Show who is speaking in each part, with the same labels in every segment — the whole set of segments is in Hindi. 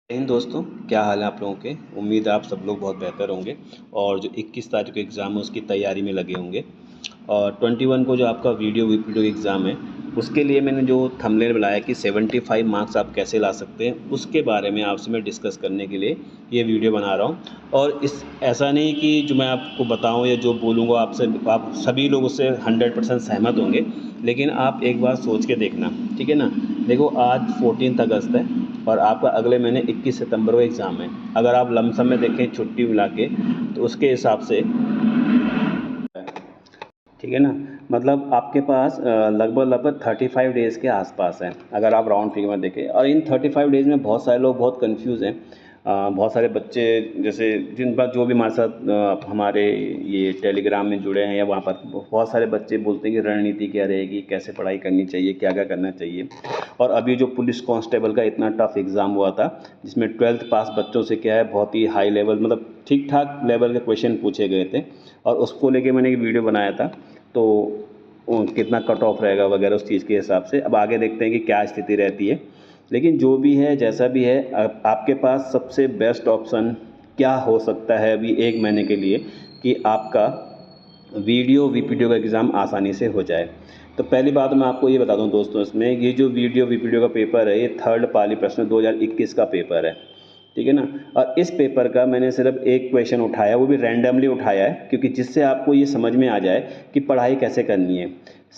Speaker 1: जय हिंद दोस्तों, क्या हाल है आप लोगों के। उम्मीद है आप सब लोग बहुत बेहतर होंगे और जो 21 तारीख को एग्ज़ाम है उसकी तैयारी में लगे होंगे। और 21 को जो आपका वीडियो एग्ज़ाम है उसके लिए मैंने जो थंबनेल बनाया कि 75 मार्क्स आप कैसे ला सकते हैं, उसके बारे में आपसे मैं डिस्कस करने के लिए ये वीडियो बना रहा हूँ। और इस ऐसा नहीं कि जो मैं आपको बताऊँ या जो बोलूँगा आपसे आप सभी लोग उससे 100% सहमत होंगे, लेकिन आप एक बार सोच के देखना, ठीक है ना। देखो, आज 14 अगस्त है और आपका अगले महीने 21 सितंबर को एग्ज़ाम है। अगर आप लमसम में देखें छुट्टी मिला के, तो उसके हिसाब से, ठीक है ना, मतलब आपके पास लगभग 35 डेज़ के आसपास है अगर आप राउंड फिगर में देखें। और इन 35 डेज़ में बहुत सारे लोग बहुत कंफ्यूज हैं। बहुत सारे बच्चे जैसे जिन पर जो भी हमारे साथ हमारे ये टेलीग्राम में जुड़े हैं या वहाँ पर बहुत सारे बच्चे बोलते हैं कि रणनीति क्या रहेगी, कैसे पढ़ाई करनी चाहिए, क्या क्या करना चाहिए। और अभी जो पुलिस कांस्टेबल का इतना टफ एग्ज़ाम हुआ था जिसमें 12th पास बच्चों से क्या है बहुत ही हाई लेवल, मतलब ठीक ठाक लेवल के क्वेश्चन पूछे गए थे और उसको लेके मैंने एक वीडियो बनाया था। तो कितना कट ऑफ रहेगा वगैरह उस चीज़ के हिसाब से अब आगे देखते हैं कि क्या स्थिति रहती है। लेकिन जो भी है जैसा भी है, आपके पास सबसे बेस्ट ऑप्शन क्या हो सकता है अभी एक महीने के लिए कि आपका वीपीडीओ का एग्ज़ाम आसानी से हो जाए। तो पहली बात मैं आपको ये बता दूं दोस्तों, इसमें ये जो वीपीडीओ का पेपर है ये थर्ड पाली प्रश्न 2021 का पेपर है, ठीक है ना। और इस पेपर का मैंने सिर्फ एक क्वेश्चन उठाया, वो भी रैंडमली उठाया है, क्योंकि जिससे आपको ये समझ में आ जाए कि पढ़ाई कैसे करनी है।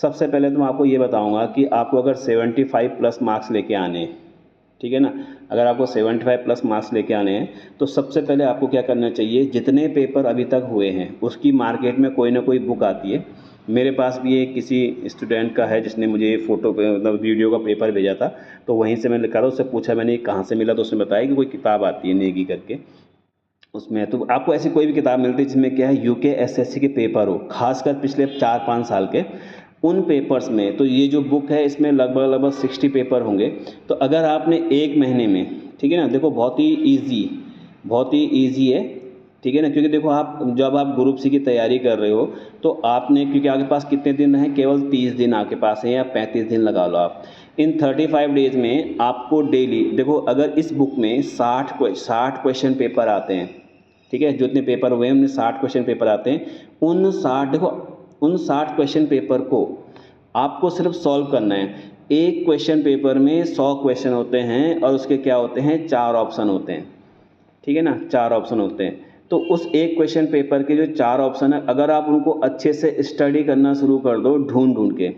Speaker 1: सबसे पहले तो मैं आपको ये बताऊंगा कि आपको अगर 75 प्लस मार्क्स लेके आने हैं, ठीक है ना, अगर आपको 75 प्लस मार्क्स लेके आने हैं तो सबसे पहले आपको क्या करना चाहिए, जितने पेपर अभी तक हुए हैं उसकी मार्केट में कोई ना कोई बुक आती है। मेरे पास भी एक किसी स्टूडेंट का है जिसने मुझे फ़ोटो मतलब वीडियो का पेपर भेजा था, तो वहीं से मैंने लिखा था, उससे पूछा मैंने कहाँ से मिला, तो उसने बताया कि कोई किताब आती है नेगी करके, उसमें तो आपको ऐसी कोई भी किताब मिलती है जिसमें क्या है यूके एसएससी के पेपर हो, खासकर पिछले 4-5 साल के उन पेपर्स में। तो ये जो बुक है इसमें लगभग 60 पेपर होंगे। तो अगर आपने एक महीने में, ठीक है ना, देखो बहुत ही ईजी है, ठीक है ना, क्योंकि देखो आप जब आप ग्रुप सी की तैयारी कर रहे हो तो आपने, क्योंकि आपके पास कितने दिन हैं, केवल 30 दिन आपके पास हैं या 35 दिन लगा लो आप। इन 35 डेज में आपको डेली देखो, अगर इस बुक में 60 क्वेश्चन पेपर आते हैं, ठीक है, जो इतने पेपर हुए हैं उनमें 60 क्वेश्चन पेपर आते हैं। उन 60 देखो, उन 60 क्वेश्चन पेपर को आपको सिर्फ सॉल्व करना है। एक क्वेश्चन पेपर में 100 क्वेश्चन होते हैं और उसके क्या होते हैं, 4 ऑप्शन होते हैं, ठीक है ना, 4 ऑप्शन होते हैं। तो उस एक क्वेश्चन पेपर के जो 4 ऑप्शन है, अगर आप उनको अच्छे से स्टडी करना शुरू कर दो ढूंढ ढूंढ के,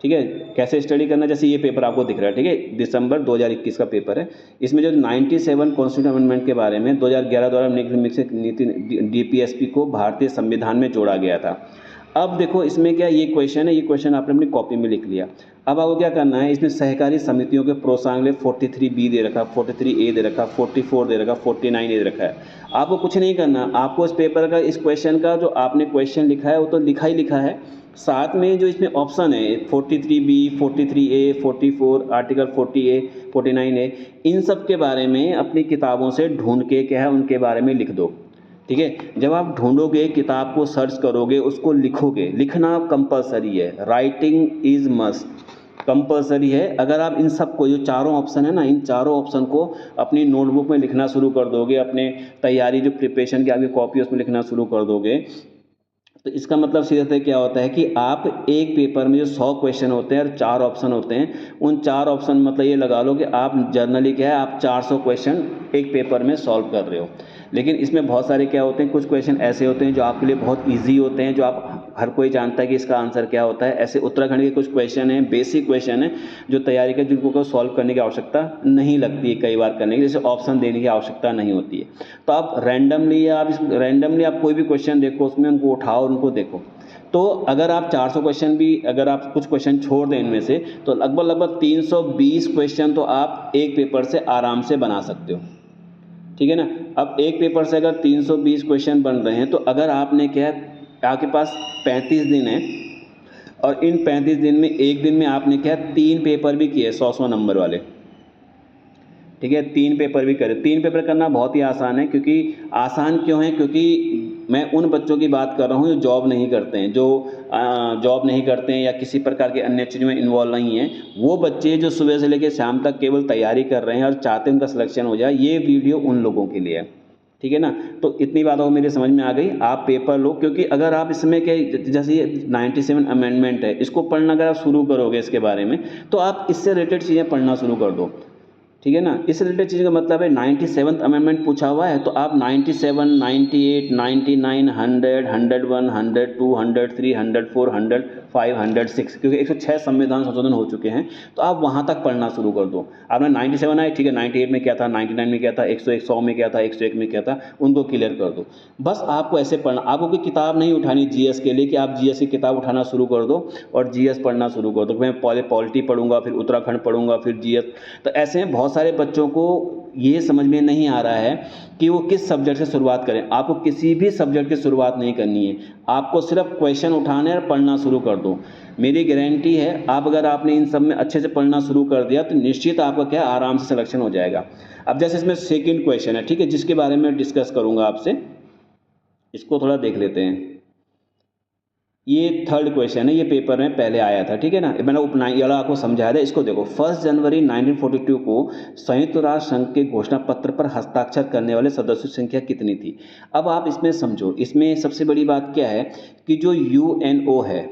Speaker 1: ठीक है, कैसे स्टडी करना, जैसे ये पेपर आपको दिख रहा है, ठीक है, दिसंबर 2021 का पेपर है। इसमें जो 97 कॉन्स्टिट्यूशन अमेंडमेंट के बारे में 2011 द्वारा नीति डीपीएसपी को भारतीय संविधान में जोड़ा गया था। अब देखो इसमें क्या, ये क्वेश्चन है, ये क्वेश्चन आपने अपनी कॉपी में लिख लिया। अब आपको क्या करना है, इसमें सहकारी समितियों के प्रोत्साहन के लिए 43B दे रखा, 43A दे रखा, 44 दे रखा, 49A दे रखा है। आपको कुछ नहीं करना, आपको इस पेपर का, इस क्वेश्चन का जो आपने क्वेश्चन लिखा है वो तो लिखा ही लिखा है, साथ में जो इसमें ऑप्शन है 43B, 43A, 44, article 40A, 49A, इन सब के बारे में अपनी किताबों से ढूंढ के क्या है उनके बारे में लिख दो, ठीक है। जब आप ढूंढोगे, किताब को सर्च करोगे, उसको लिखोगे, लिखना कंपलसरी है, राइटिंग इज मस्ट, कंपलसरी है। अगर आप इन सब को, जो चारों ऑप्शन है ना, इन चारों ऑप्शन को अपनी नोटबुक में लिखना शुरू कर दोगे, अपने तैयारी जो प्रिपरेशन की आपकी कॉपी उसमें लिखना शुरू कर दोगे, तो इसका मतलब सीधे क्या होता है कि आप एक पेपर में जो 100 क्वेश्चन होते हैं और 4 ऑप्शन होते हैं, उन 4 ऑप्शन मतलब ये लगा लो कि आप जर्नली क्या है, आप 400 क्वेश्चन एक पेपर में सॉल्व कर रहे हो। लेकिन इसमें बहुत सारे क्या होते हैं, कुछ क्वेश्चन ऐसे होते हैं जो आपके लिए बहुत ईजी होते हैं, जो आप हर कोई जानता है कि इसका आंसर क्या होता है। ऐसे उत्तराखंड के कुछ क्वेश्चन हैं, बेसिक क्वेश्चन हैं, जो तैयारी के जिनको सॉल्व करने की आवश्यकता नहीं लगती है कई बार करने की, जैसे ऑप्शन देने की आवश्यकता नहीं होती है। तो आप रैंडमली आप कोई भी क्वेश्चन देखो, उसमें उनको उठाओ, उनको देखो। तो अगर आप 400 क्वेश्चन भी, अगर आप कुछ क्वेश्चन छोड़ दें इनमें से, तो लगभग 320 क्वेश्चन तो आप एक पेपर से आराम से बना सकते हो, ठीक है ना। अब एक पेपर से अगर 320 क्वेश्चन बन रहे हैं, तो अगर आपने क्या है, आपके पास 35 दिन है और इन 35 दिन में एक दिन में आपने क्या 3 पेपर भी किए 100-100 नंबर वाले, ठीक है, 3 पेपर भी करे। 3 पेपर करना बहुत ही आसान है, क्योंकि आसान क्यों है, क्योंकि मैं उन बच्चों की बात कर रहा हूँ जो जॉब नहीं करते हैं, जो जॉब नहीं करते हैं या किसी प्रकार के अन्य चीज़ में इन्वॉल्व नहीं हैं। वो बच्चे जो सुबह से लेकर शाम तक केवल तैयारी कर रहे हैं और चाहते हैं उनका सिलेक्शन हो जाए, ये वीडियो उन लोगों के लिए है, ठीक है ना। तो इतनी बातों मेरे समझ में आ गई। आप पेपर लो, क्योंकि अगर आप इसमें के जैसे ये 97 अमेंडमेंट है, इसको पढ़ना अगर आप शुरू करोगे इसके बारे में, तो आप इससे रिलेटेड चीज़ें पढ़ना शुरू कर दो, ठीक है ना। इस रिलेटेड चीज़ का मतलब है 97th अमेंडमेंट पूछा हुआ है, तो आप 97, 98, 99, 100, 101, 102, 103, 104, 105, 106, क्योंकि 106 संविधान संशोधन हो चुके हैं, तो आप वहाँ तक पढ़ना शुरू कर दो। आपने 97 आए, ठीक है, 98 में क्या था, 99 में क्या था, 101, 100 में क्या था, 101 में क्या था, उनको क्लियर कर दो। बस आपको ऐसे पढ़ना, आपको कोई किताब नहीं उठानी जीएस के लिए कि आप जीएस की किताब उठाना शुरू कर दो और जीएस पढ़ना शुरू कर दो। मैं पहले पॉलिटी पढ़ूंगा, फिर उत्तराखंड पढ़ूंगा, फिर जीएस। तो ऐसे में बहुत सारे बच्चों को ये समझ में नहीं आ रहा है कि वो किस सब्जेक्ट से शुरुआत करें। आपको किसी भी सब्जेक्ट की शुरुआत नहीं करनी है, आपको सिर्फ क्वेश्चन उठाने और पढ़ना शुरू कर दो। मेरी गारंटी है, आप अगर आपने इन सब में अच्छे से पढ़ना शुरू कर दिया तो निश्चित आपका क्या आराम से सिलेक्शन हो जाएगा। अब जैसे इसमें सेकंड क्वेश्चन है, ठीक है, जिसके बारे में डिस्कस करूंगा आपसे, इसको थोड़ा देख लेते हैं। ये थर्ड क्वेश्चन है, ये पेपर में पहले आया था, ठीक है ना। मैंने उपनाई वाला आपको समझाया था। इसको देखो, 1 जनवरी 1942 को संयुक्त राष्ट्र संघ के घोषणा पत्र पर हस्ताक्षर करने वाले सदस्यों की संख्या कितनी थी। अब आप इसमें समझो, इसमें सबसे बड़ी बात क्या है कि जो यूएनओ है,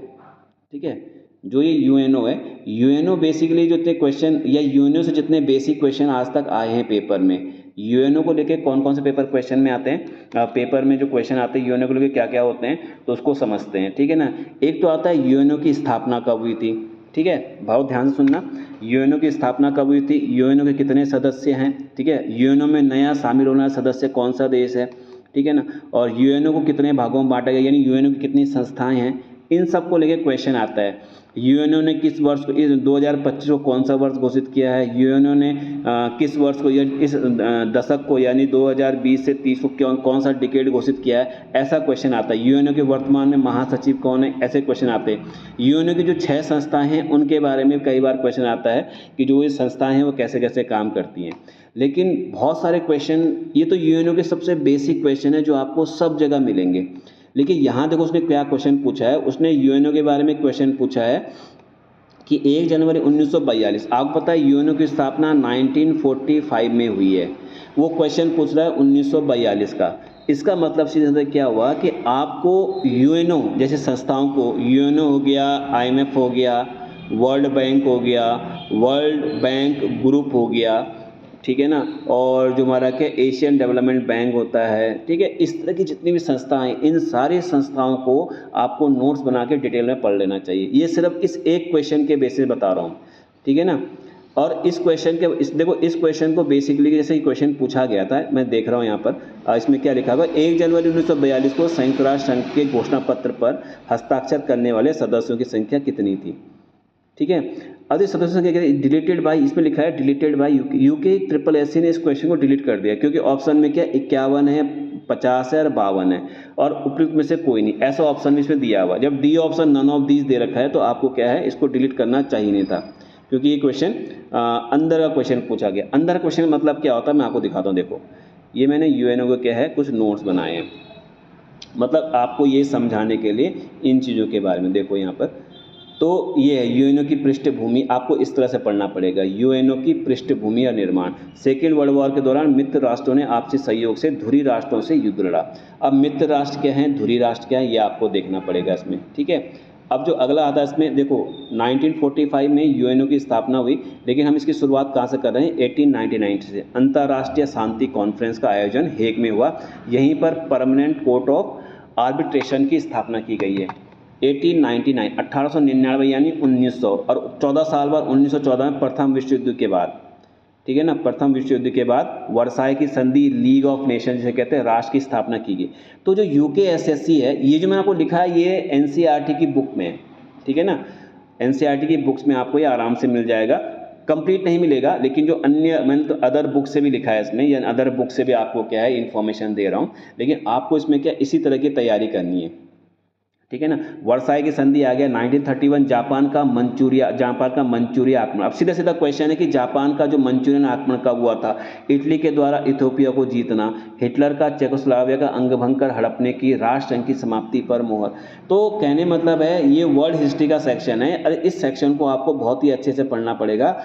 Speaker 1: ठीक है, जो ये यूएनओ है, यूएनओ बेसिकली जो इतने क्वेश्चन या यूएनओ से जितने बेसिक क्वेश्चन आज तक आए हैं पेपर में, यूएनओ को लेके कौन कौन से पेपर क्वेश्चन में आते हैं, पेपर में जो क्वेश्चन आते हैं यूएनओ को लेके क्या क्या होते हैं, तो उसको समझते हैं, ठीक है ना। एक तो आता है यूएनओ की स्थापना कब हुई थी, ठीक है, बहुत ध्यान से सुनना। यूएनओ की स्थापना कब हुई थी, यूएनओ के कितने सदस्य हैं, ठीक है, यूएनओ में नया शामिल होने वाला सदस्य कौन सा देश है, ठीक है ना, और यूएनओ को कितने भागों में बांटा गया, यानी यूएनओ की कितनी संस्थाएं हैं, इन सब को लेके क्वेश्चन आता है। यूएनओ ने किस वर्ष को, इस 2025 को कौन सा वर्ष घोषित किया है, यूएनओ ने किस वर्ष को या इस दशक को यानी 2020 से 30 को कौन सा डिकेड घोषित किया है, ऐसा क्वेश्चन आता है। यूएनओ के वर्तमान में महासचिव कौन है, ऐसे क्वेश्चन आते हैं। यूएनओ की जो 6 संस्थाएं हैं उनके बारे में कई बार क्वेश्चन आता है कि जो ये संस्थाएं हैं वो कैसे कैसे काम करती हैं। लेकिन बहुत सारे क्वेश्चन, ये तो यूएनओ के सबसे बेसिक क्वेश्चन है जो आपको सब जगह मिलेंगे। लेकिन यहाँ देखो उसने क्या क्वेश्चन पूछा है, उसने यूएनओ के बारे में क्वेश्चन पूछा है कि 1 जनवरी 1942, आपको पता है यूएनओ की स्थापना 1945 में हुई है, वो क्वेश्चन पूछ रहा है 1942 का। इसका मतलब सीधे क्या हुआ कि आपको यूएनओ जैसे संस्थाओं को, यूएनओ हो गया, आईएमएफ हो गया, वर्ल्ड बैंक हो गया, वर्ल्ड बैंक ग्रुप हो गया, ठीक है ना, और जो हमारा क्या एशियन डेवलपमेंट बैंक होता है, ठीक है, इस तरह की जितनी भी संस्थाएं हैं, इन सारी संस्थाओं को आपको नोट्स बना के डिटेल में पढ़ लेना चाहिए। ये सिर्फ इस एक क्वेश्चन के बेसिस बता रहा हूँ, ठीक है ना। और इस क्वेश्चन के देखो, इस क्वेश्चन को बेसिकली जैसे क्वेश्चन पूछा गया था, मैं देख रहा हूँ यहाँ पर, इसमें क्या लिखा हुआ, 1 जनवरी 1942 को संयुक्त राष्ट्र संघ के घोषणा पत्र पर हस्ताक्षर करने वाले सदस्यों की संख्या कितनी थी, ठीक है। अब इस सदस्य संख्या डिलीटेड बाई, इसमें लिखा है deleted by UK triple SC ने इस क्वेश्चन को डिलीट कर दिया, क्योंकि ऑप्शन में क्या 51 है, 50 है और 52 है, और उपयुक्त में से कोई नहीं, ऐसा ऑप्शन भी इसमें दिया हुआ। जब D option none of these दे रखा है तो आपको क्या है, इसको डिलीट करना चाहिए नहीं था, क्योंकि ये क्वेश्चन अंदर का क्वेश्चन पूछा गया। अंदर क्वेश्चन मतलब क्या होता है मैं आपको दिखाता हूँ। देखो, ये मैंने यूएनओ को क्या है कुछ नोट्स बनाए हैं, मतलब आपको ये समझाने के लिए इन चीज़ों के बारे में। देखो यहाँ पर, तो ये है यूएनओ की पृष्ठभूमि, आपको इस तरह से पढ़ना पड़ेगा। यूएनओ की पृष्ठभूमि और निर्माण, सेकेंड वर्ल्ड वॉर के दौरान मित्र राष्ट्रों ने आपसी सहयोग से धुरी राष्ट्रों से युद्ध लड़ा। अब मित्र राष्ट्र क्या हैं, धुरी राष्ट्र क्या है, ये आपको देखना पड़ेगा इसमें, ठीक है। अब जो अगला आता है इसमें देखो, 1945 में यूएनओ की स्थापना हुई, लेकिन हम इसकी शुरुआत कहाँ से कर रहे हैं, 1899 से। अंतर्राष्ट्रीय शांति कॉन्फ्रेंस का आयोजन हेग में हुआ, यहीं पर परमानेंट कोर्ट ऑफ आर्बिट्रेशन की स्थापना की गई है। 1899 1899 यानी 1900, और 14 साल बाद 1914 में प्रथम विश्व युद्ध के बाद, ठीक है ना, प्रथम विश्व युद्ध के बाद वर्साई की संधि, लीग ऑफ नेशन जिसे कहते हैं, राष्ट्र की स्थापना की गई। तो जो यूकेएसएससी है, ये जो मैंने आपको लिखा है ये एनसीईआरटी की बुक में है, ठीक है ना, एनसीईआरटी की बुक्स में आपको ये आराम से मिल जाएगा। कंप्लीट नहीं मिलेगा, लेकिन जो अन्य मैंने तो अदर बुक से भी लिखा है इसमें, या अदर बुक से भी आपको क्या है इन्फॉर्मेशन दे रहा हूँ, लेकिन आपको इसमें क्या इसी तरह की तैयारी करनी है, ठीक है ना। वर्साई की संधि आ गया 1931, जापान का मंचूरिया आक्रमण। अब सीधा सीधा क्वेश्चन है कि जापान का जो मंचूरियन आक्रमण कब हुआ था? इटली के द्वारा इथियोपिया को जीतना, हिटलर का चेकोस्लोवाकिया का अंगभंग कर हड़पने की, राष्ट्रसंघ की समाप्ति पर मोहर। तो कहने मतलब है ये वर्ल्ड हिस्ट्री का सेक्शन है और इस सेक्शन को आपको बहुत ही अच्छे से पढ़ना पड़ेगा।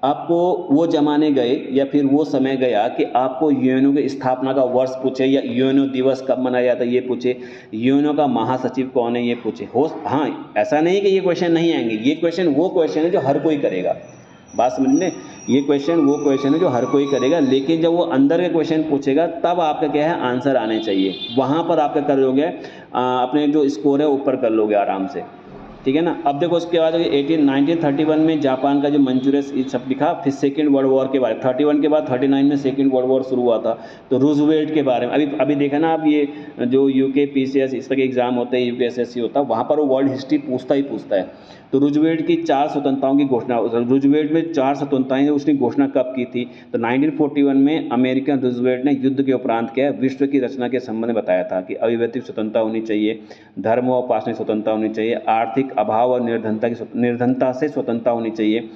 Speaker 1: आपको वो जमाने गए या फिर वो समय गया कि आपको यूएनओ की स्थापना का वर्ष पूछे, या यूएनओ दिवस कब मनाया जाता है ये पूछे, यूएनओ का महासचिव कौन है ये पूछे। हो हाँ, ऐसा नहीं कि ये क्वेश्चन नहीं आएंगे, ये क्वेश्चन वो क्वेश्चन है जो हर कोई करेगा। बात समझ में, ये क्वेश्चन वो क्वेश्चन है जो हर कोई करेगा, लेकिन जब वो अंदर के क्वेश्चन पूछेगा तब आपका क्या है, आंसर आने चाहिए। वहाँ पर आपका कर लोगे अपने जो स्कोर है ऊपर कर लोगे आराम से, ठीक है ना। अब देखो उसके बाद 1931 में जापान का जो मंचूरियन सब लिखा, फिर सेकेंड वर्ल्ड वॉर के बारे में 31 के बाद 39 में सेकेंड वर्ल्ड वॉर शुरू हुआ था, तो रूजवेल्ट के बारे में अभी देखा ना आप, ये जो यूके पीसीएस इस तरह के एग्जाम होते हैं, यूपीएसएससी होता है, वहाँ पर वो वर्ल्ड हिस्ट्री पूछता है। तो रूजवेल्ट की 4 स्वतंत्रताओं की घोषणा, रूजवेल्ट में 4 स्वतंत्रताएं उसने घोषणा कब की थी? तो 1941 में अमेरिकन रूजवेल्ट ने युद्ध के उपरांत क्या विश्व की रचना के संबंध में बताया था कि अभिव्यक्ति स्वतंत्रता होनी चाहिए, धर्म और उपासना स्वतंत्रता होनी चाहिए, आर्थिक अभाव और निर्धनता से स्वतंत्रता होनी चाहिए,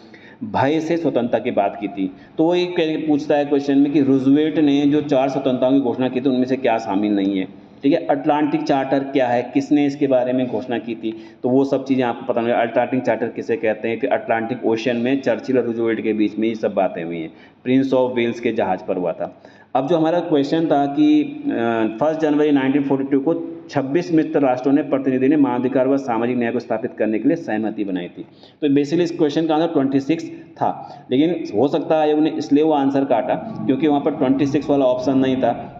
Speaker 1: भय से स्वतंत्रता की बात की थी। तो वो एक पूछता है क्वेश्चन में कि रूजवेल्ट ने जो 4 स्वतंत्रताओं की घोषणा की थी उनमें से क्या शामिल नहीं है, ठीक है। अटलांटिक चार्टर क्या है, किसने इसके बारे में घोषणा की थी, तो वो सब चीज़ें आपको पता नहीं, अटलांटिक चार्टर किसे कहते हैं, फिर अटलांटिक ओशन में चर्चिल और रूजवेल्ट के बीच में ये सब बातें हुई हैं, प्रिंस ऑफ वेल्स के जहाज़ पर हुआ था। अब जो हमारा क्वेश्चन था कि 1 जनवरी 1942 को 26 मित्र राष्ट्रों ने प्रतिनिधि ने मानवाधिकार व सामाजिक न्याय को स्थापित करने के लिए सहमति बनाई थी। तो बेसिकली इस क्वेश्चन का आंसर 26 था, लेकिन हो सकता है आयोग ने इसलिए वो आंसर काटा क्योंकि वहाँ पर 26 वाला ऑप्शन नहीं था।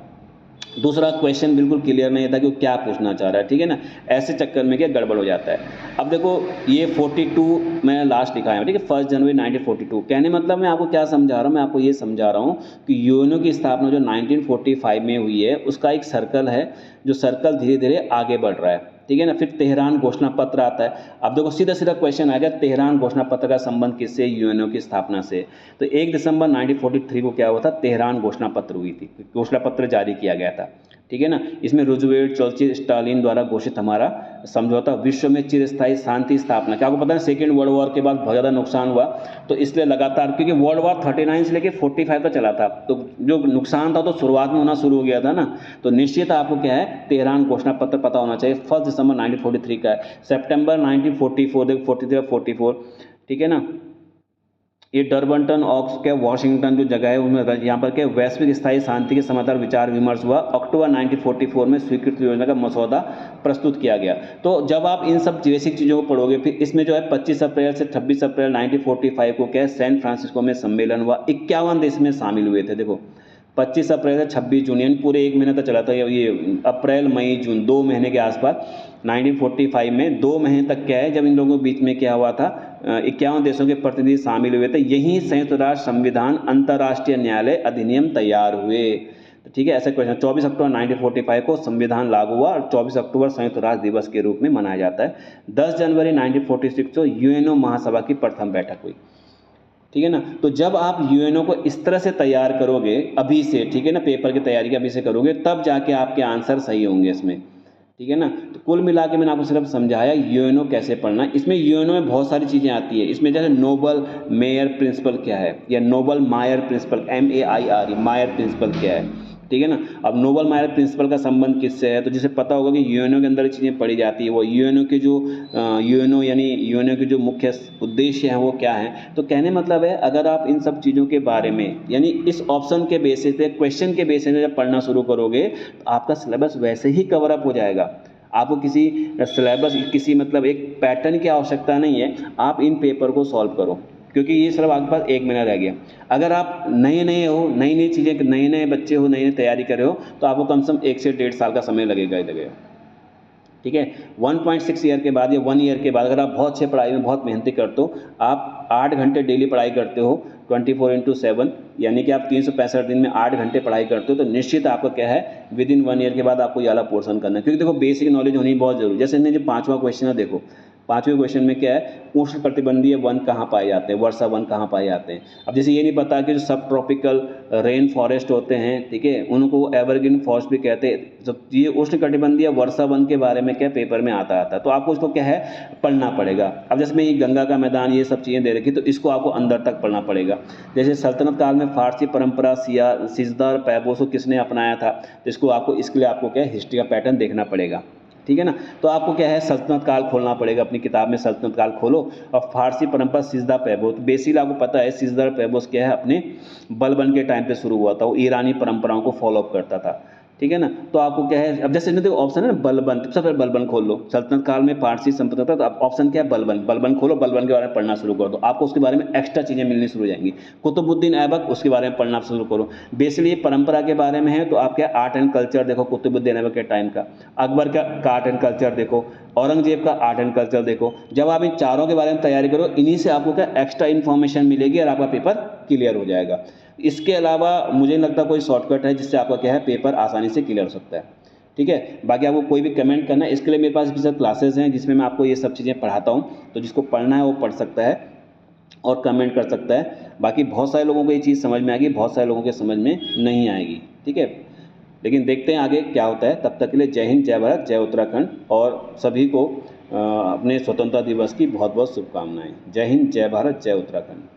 Speaker 1: दूसरा क्वेश्चन बिल्कुल क्लियर नहीं था कि वो क्या पूछना चाह रहा है, ठीक है ना। ऐसे चक्कर में क्या गड़बड़ हो जाता है। अब देखो ये 42 मैं लास्ट लिखा है, ठीक है, 1 जनवरी 1942। कहने मतलब मैं आपको क्या समझा रहा हूँ, मैं आपको ये समझा रहा हूँ कि यूएनओ की स्थापना जो 1945 में हुई है उसका एक सर्कल है, जो सर्कल धीरे धीरे आगे बढ़ रहा है, ठीक है ना। फिर तेहरान घोषणा पत्र आता है। अब देखो सीधा सीधा क्वेश्चन आ गया, तेहरान घोषणा पत्र का संबंध किससे? यूएनओ की स्थापना से। तो 1 दिसंबर 1943 को क्या हुआ था? तेहरान घोषणा पत्र हुई थी, घोषणा पत्र जारी किया गया था, ठीक है ना। इसमें रूजवेल्ट, चर्चिल, स्टालिन द्वारा घोषित हमारा समझौता विश्व में चिरस्थायी शांति स्थापना। क्या आपको पता है सेकेंड वर्ल्ड वॉर के बाद बहुत ज़्यादा नुकसान हुआ, तो इसलिए लगातार, क्योंकि वर्ल्ड वॉर 39 से लेकर 45 तक चला था, तो जो नुकसान था तो शुरुआत में होना शुरू हो गया था ना। तो निश्चित आपको क्या है, तेहरान घोषणा पत्र पता होना चाहिए। 1 दिसंबर 1943 का है। सितंबर 1944 देखो 43 और 44, ठीक है ना। ये डरबंटन ऑक्स क्या वाशिंगटन जो जगह है उनमें यहाँ पर क्या वैश्विक स्थायी शांति के समाधान विचार विमर्श हुआ। अक्टूबर 1944 में स्वीकृत योजना का मसौदा प्रस्तुत किया गया। तो जब आप इन सब बेसिक चीज़ों को पढ़ोगे, फिर इसमें जो है 25 अप्रैल से 26 अप्रैल 1945 को क्या है सैन फ्रांसिस्को में सम्मेलन हुआ। 51 देश में शामिल हुए थे। देखो 25 अप्रैल से 26 जून, यानी पूरे 1 महीने तक चला था ये अप्रैल मई जून, 2 महीने के आसपास 1945 में 2 महीने तक क्या है जब इन लोगों के बीच में क्या हुआ था, 51 देशों के प्रतिनिधि शामिल हुए थे। यही संयुक्त राष्ट्र संविधान अंतर्राष्ट्रीय न्यायालय अधिनियम तैयार हुए। तो ठीक है, ऐसा क्वेश्चन 24 अक्टूबर 1945 को संविधान लागू हुआ और 24 अक्टूबर संयुक्त राष्ट्र दिवस के रूप में मनाया जाता है। 10 जनवरी 1946 को यूएनओ महासभा की प्रथम बैठक हुई, ठीक है ना। तो जब आप यूएनओ को इस तरह से तैयार करोगे अभी से, ठीक है ना, पेपर की तैयारी के अभी से करोगे, तब जाके आपके आंसर सही होंगे इसमें, ठीक है ना। तो कुल मिला के मैंने आपको सिर्फ समझाया यूएनओ कैसे पढ़ना। इसमें यूएनओ में बहुत सारी चीज़ें आती है। इसमें जैसे नोबल मेयर प्रिंसिपल क्या है, या नोबल मायर प्रिंसिपल, MAIR मायर प्रिंसिपल क्या है, ठीक है ना। अब नोबल मायर प्रिंसिपल का संबंध किससे है, तो जिसे पता होगा कि यूएनओ के अंदर चीज़ें पढ़ी जाती है, वो यूएनओ के जो यूएनओ के जो मुख्य उद्देश्य हैं वो क्या हैं। तो कहने मतलब है अगर आप इन सब चीज़ों के बारे में, यानी इस ऑप्शन के बेसिस पे, क्वेश्चन के बेसिस पे जब पढ़ना शुरू करोगे तो आपका सिलेबस वैसे ही कवर अप हो जाएगा। आपको किसी सिलेबस, किसी मतलब एक पैटर्न की आवश्यकता नहीं है। आप इन पेपर को सॉल्व करो, क्योंकि ये सिर्फ आपके पास 1 महीना रह गया। अगर आप नए हो, नई चीज़ें, नए बच्चे हो, नई तैयारी कर रहे हो, तो आपको कम से कम 1 से 1.5 साल का समय लगेगा, ठीक है। 1.6 ईयर के बाद या 1 ईयर के बाद अगर आप बहुत अच्छे पढ़ाई में बहुत मेहनती करते हो, आप 8 घंटे डेली पढ़ाई करते हो 24/7, यानी कि आप 365 दिन में 8 घंटे पढ़ाई करते हो, तो निश्चित आपको क्या है विदिन 1 ईयर के बाद आपको ये वाला पोर्शन करना है। क्योंकि देखो बेसिक नॉलेज होनी बहुत जरूरी है। जैसे जो 5वां क्वेश्चन है, देखो 5वें क्वेश्चन में क्या है, उष्णकटिबंधीय वन कहाँ पाए जाते हैं, वर्षा वन कहाँ पाए जाते हैं। अब जैसे ये नहीं पता कि जो सब ट्रॉपिकल रेन फॉरेस्ट होते हैं, ठीक है, उनको एवरग्रीन फॉरेस्ट भी कहते हैं। जब ये उष्णकटिबंधीय वर्षा वन के बारे में क्या पेपर में आता तो आपको इसको क्या है पढ़ना पड़ेगा। अब जैसे मैं ये गंगा का मैदान ये सब चीज़ें दे रखी, तो इसको आपको अंदर तक पढ़ना पड़ेगा। जैसे सल्तनत काल में फारसी परंपरा सिजदा और पैबोस को किसने अपनाया था, तो इसको आपको, इसके लिए आपको क्या है हिस्ट्री का पैटर्न देखना पड़ेगा, ठीक है ना। तो आपको क्या है सल्तनत काल खोलना पड़ेगा, अपनी किताब में सल्तनत काल खोलो और फारसी परंपरा सिजदा पैबोस, बेसिकली आपको पता है सिजदा पैबोस क्या है, अपने बलबन के टाइम पे शुरू हुआ था, वो ईरानी परंपराओं को फॉलोअप करता था, ठीक है ना। तो आपको क्या है, अब जैसे देखो ऑप्शन है ना बलबन, सबसे पहले बलबन खोल लो, सल्तनत काल में पारसी संपत्ति था, तो आप ऑप्शन क्या है बलबन, बलबन खोलो, बलबन के बारे में पढ़ना शुरू करो, तो आपको उसके बारे में एक्स्ट्रा चीज़ें मिलनी शुरू हो जाएंगी। कुतुबुद्दीन ऐबक, उसके बारे में पढ़ना शुरू करो। बेसिकली परंपरा के बारे में है, तो आप क्या आर्ट एंड कल्चर देखो कुतुबुद्दीन ऐबक के टाइम का, अकबर का आर्ट एंड कल्चर देखो, औरंगजेब का आर्ट एंड कल्चर देखो। जब आप इन चारों के बारे में तैयारी करो, इन्हीं से आपको क्या एक्स्ट्रा इन्फॉर्मेशन मिलेगी और आपका पेपर क्लियर हो जाएगा। इसके अलावा मुझे नहीं लगता कोई शॉर्टकट है जिससे आपका क्या है पेपर आसानी से क्लियर हो सकता है, ठीक है। बाकी आपको कोई भी कमेंट करना है, इसके लिए मेरे पास भी सब क्लासेस हैं जिसमें मैं आपको ये सब चीज़ें पढ़ाता हूँ, तो जिसको पढ़ना है वो पढ़ सकता है और कमेंट कर सकता है। बाकी बहुत सारे लोगों को ये चीज़ समझ में आएगी, बहुत सारे लोगों के समझ में नहीं आएगी, ठीक है। लेकिन देखते हैं आगे क्या होता है। तब तक के लिए जय हिंद, जय भारत, जय उत्तराखंड, और सभी को अपने स्वतंत्रता दिवस की बहुत बहुत शुभकामनाएं। जय हिंद, जय भारत, जय उत्तराखंड।